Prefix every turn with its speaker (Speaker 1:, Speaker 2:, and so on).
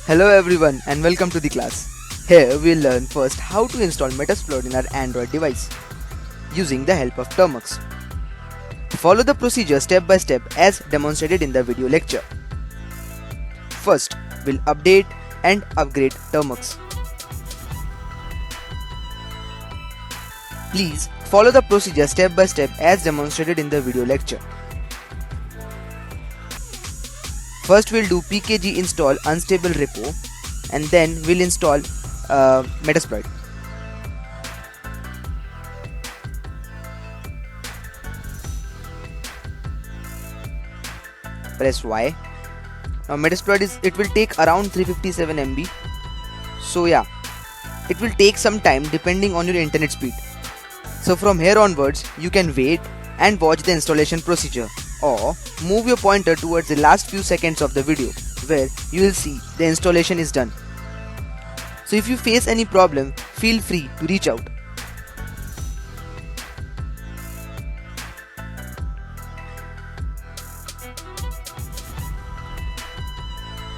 Speaker 1: Hello everyone and welcome to the class. Here we'll learn first how to install Metasploit in our Android device using the help of Termux. Follow the procedure step by step as demonstrated in the video lecture. First, we'll update and upgrade Termux. Please follow the procedure step by step as demonstrated in the video lecture. First we'll do pkg install unstable-repo and then we'll install Metasploit. Press Y. Now Metasploit it will take around 357 MB. So yeah, it will take some time depending on your internet speed. So from here onwards you can wait and watch the installation procedure, or move your pointer towards the last few seconds of the video where you will see the installation is done. So if you face any problem, feel free to reach out.